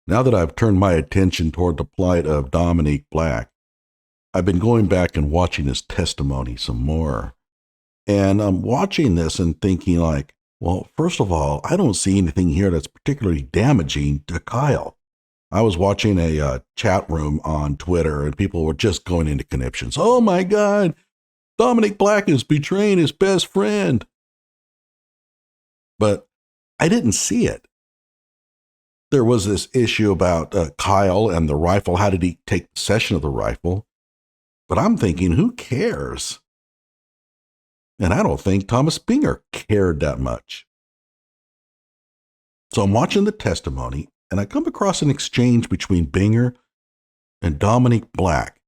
Now that I've turned my attention toward the plight of Dominick Black, I've been going back and watching his testimony some more. And I'm watching this and thinking like, well, first of all, I don't see anything here that's particularly damaging to Kyle. I was watching a chat room on Twitter and people were just going into conniptions. Oh my God, Dominick Black is betraying his best friend. But I didn't see it. There was this issue about Kyle and the rifle. How did he take possession of the rifle? But I'm thinking, who cares? And I don't think Thomas Binger cared that much. So I'm watching the testimony, and I come across an exchange between Binger and Dominick Black.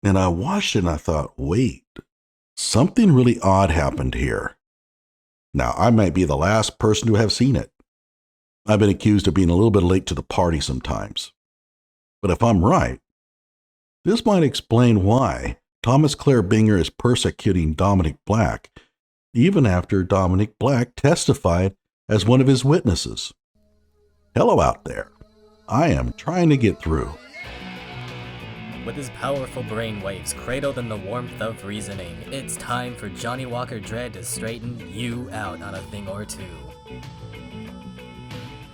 And I watched it and I thought, wait, something really odd happened here. Now, I might be the last person to have seen it. I've been accused of being a little bit late to the party sometimes. But if I'm right, this might explain why Thomas Clair Binger is persecuting Dominick Black, even after Dominick Black testified as one of his witnesses. Hello out there. I am trying to get through. With his powerful brainwaves cradled in the warmth of reasoning, it's time for Johnny Walker Dread to straighten you out on a thing or two.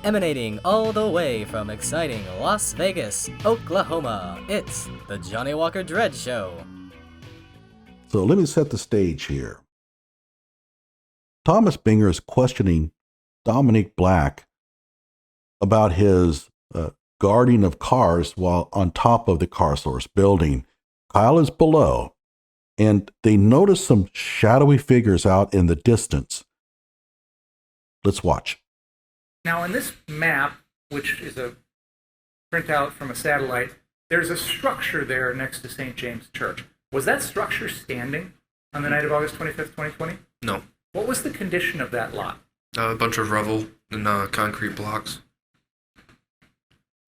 Emanating all the way from exciting Las Vegas, Oklahoma, it's the Johnny Walker Dread Show. So let me set the stage here. Thomas Binger is questioning Dominick Black about his guarding of cars while on top of the car source building. Kyle is below, and they notice some shadowy figures out in the distance. Let's watch. Now, in this map, which is a printout from a satellite, there's a structure there next to St. James Church. Was that structure standing on the night of August 25th, 2020? No. What was the condition of that lot? A bunch of rubble and concrete blocks.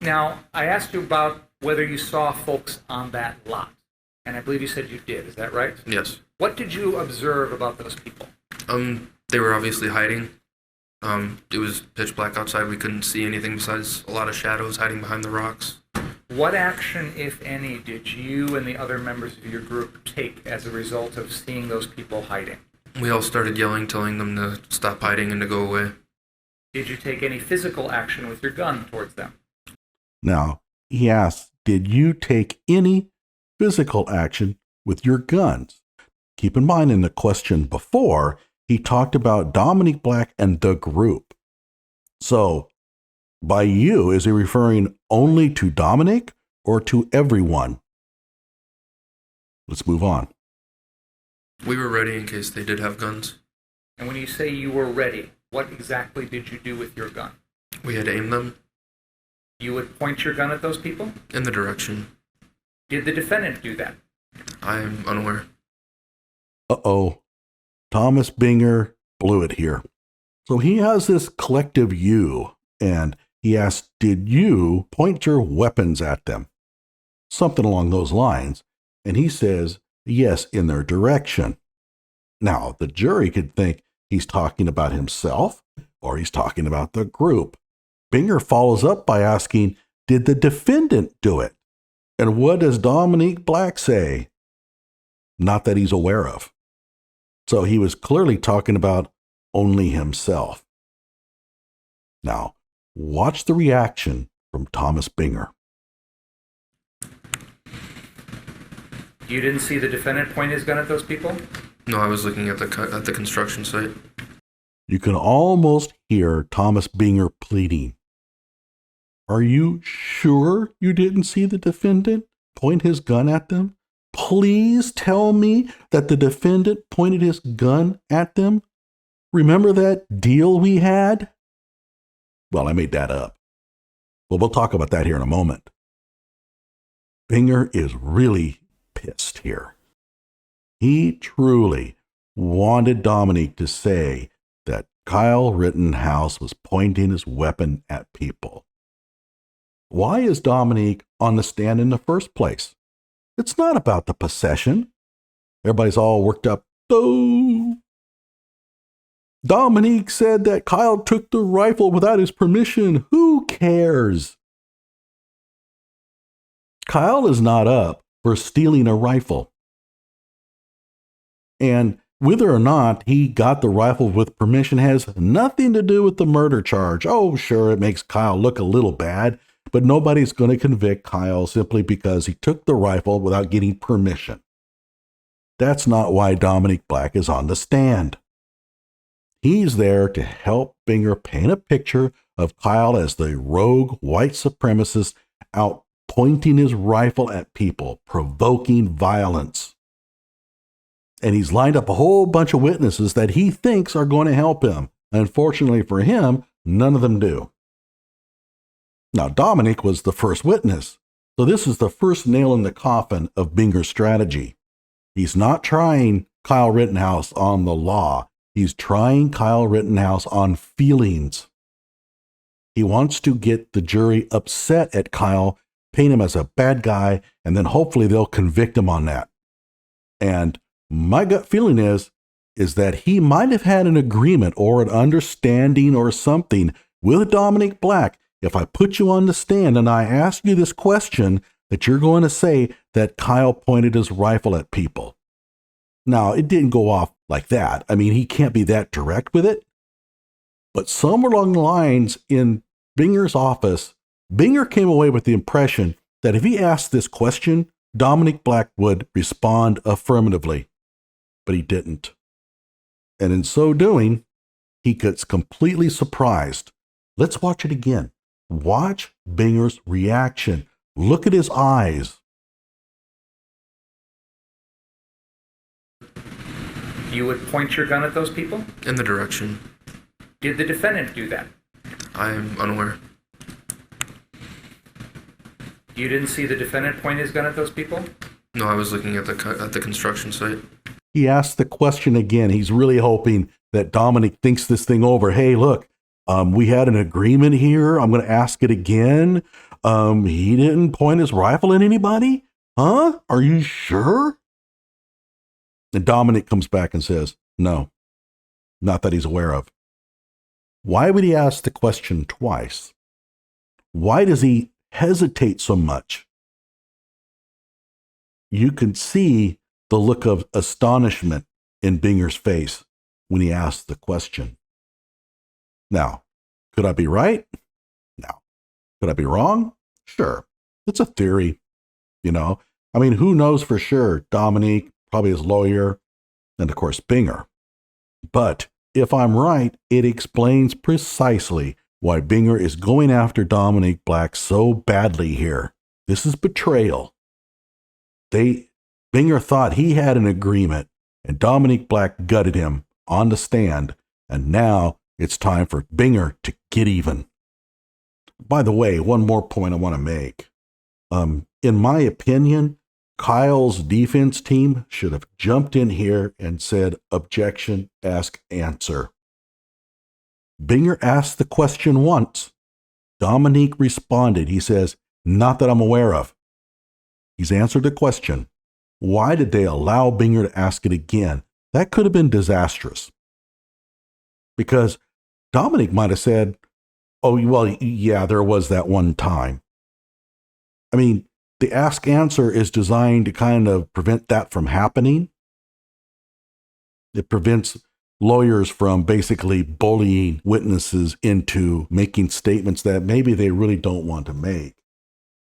Now, I asked you about whether you saw folks on that lot, and I believe you said you did. Is that right? Yes. What did you observe about those people? They were obviously hiding. It was pitch black outside. We couldn't see anything besides a lot of shadows hiding behind the rocks. What action, if any, did you and the other members of your group take as a result of seeing those people hiding? We all started yelling, telling them to stop hiding and to go away. Did you take any physical action with your gun towards them? Now, he asks, did you take any physical action with your guns? Keep in mind, in the question before, he talked about Dominick Black and the group. So, by you, is he referring only to Dominick or to everyone? Let's move on. We were ready in case they did have guns. And when you say you were ready, what exactly did you do with your gun? We had aimed them You would point your gun at those people? in the direction. Did the defendant do that? I am unaware. Uh-oh. Thomas Binger blew it here. So he has this collective you, and he asks, did you point your weapons at them? Something along those lines. And he says, yes, in their direction. Now, the jury could think he's talking about himself or he's talking about the group. Binger follows up by asking, did the defendant do it? And what does Dominick Black say? Not that he's aware of. So he was clearly talking about only himself. Now, watch the reaction from Thomas Binger. You didn't see the defendant point his gun at those people? No, I was looking at the construction site. You can almost hear Thomas Binger pleading. Are you sure you didn't see the defendant point his gun at them? Please tell me that the defendant pointed his gun at them. Remember that deal we had? Well, I made that up. Well, we'll talk about that here in a moment. Binger is really pissed here. He truly wanted Dominick to say that Kyle Rittenhouse was pointing his weapon at people. Why is Dominick on the stand in the first place? It's not about the possession. Everybody's all worked up. Oh, Dominick said that Kyle took the rifle without his permission. Who cares? Kyle is not up for stealing a rifle. And whether or not he got the rifle with permission has nothing to do with the murder charge. Oh, sure, it makes Kyle look a little bad, but nobody's going to convict Kyle simply because he took the rifle without getting permission. That's not why Dominick Black is on the stand. He's there to help Binger paint a picture of Kyle as the rogue white supremacist out pointing his rifle at people, provoking violence. And he's lined up a whole bunch of witnesses that he thinks are going to help him. Unfortunately for him, none of them do. Now, Dominick was the first witness, so this is the first nail in the coffin of Binger's strategy. He's not trying Kyle Rittenhouse on the law. He's trying Kyle Rittenhouse on feelings. He wants to get the jury upset at Kyle, paint him as a bad guy, and then hopefully they'll convict him on that. And my gut feeling is that he might have had an agreement or an understanding or something with Dominick Black. If I put you on the stand and I ask you this question, that you're going to say that Kyle pointed his rifle at people. Now, it didn't go off like that. I mean, he can't be that direct with it. But somewhere along the lines in Binger's office, Binger came away with the impression that if he asked this question, Dominick Black would respond affirmatively. But he didn't. And in so doing, he gets completely surprised. Let's watch it again. Watch Binger's reaction. Look at his eyes. You would point your gun at those people? In the direction. Did the defendant do that? I am unaware. You didn't see the defendant point his gun at those people? No, I was looking at the construction site. He asked the question again. He's really hoping that Dominick thinks this thing over. Hey, look, we had an agreement here. I'm going to ask it again. He didn't point his rifle at anybody? Huh? Are you sure? And Dominick comes back and says, no, not that he's aware of. Why would he ask the question twice? Why does he hesitate so much? You can see the look of astonishment in Binger's face when he asked the question. Now, could I be right? No. Could I be wrong? Sure. It's a theory, you know. I mean, who knows for sure? Dominick, probably his lawyer, and of course Binger. But if I'm right, it explains precisely why Binger is going after Dominick Black so badly here. This is betrayal. Binger thought he had an agreement, and Dominick Black gutted him on the stand, and now it's time for Binger to get even. By the way, one more point I want to make. In my opinion, Kyle's defense team should have jumped in here and said, objection, ask, answer. Binger asked the question once. Dominick responded. He says, not that I'm aware of. He's answered the question. Why did they allow Binger to ask it again? That could have been disastrous. Because Dominick might have said, oh, well, yeah, there was that one time. I mean, the ask answer is designed to kind of prevent that from happening. It prevents lawyers from basically bullying witnesses into making statements that maybe they really don't want to make.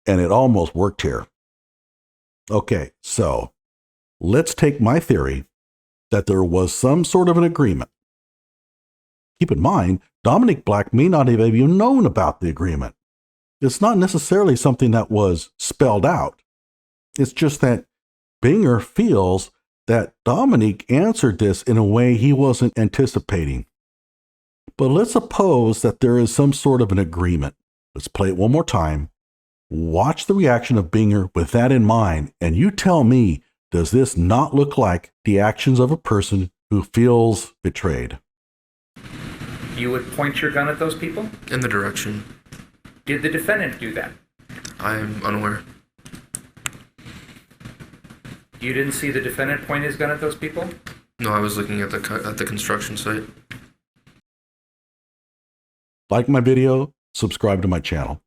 And it almost worked here. Okay, so let's take my theory that there was some sort of an agreement. Keep in mind, Dominick Black may not have even known about the agreement. It's not necessarily something that was spelled out. It's just that Binger feels that Dominick answered this in a way he wasn't anticipating. But let's suppose that there is some sort of an agreement. Let's play it one more time. Watch the reaction of Binger with that in mind, and you tell me, does this not look like the actions of a person who feels betrayed? You would point your gun at those people? In the direction. Did the defendant do that? I am unaware. You didn't see the defendant point his gun at those people? No, I was looking at the construction site. Like my video, subscribe to my channel.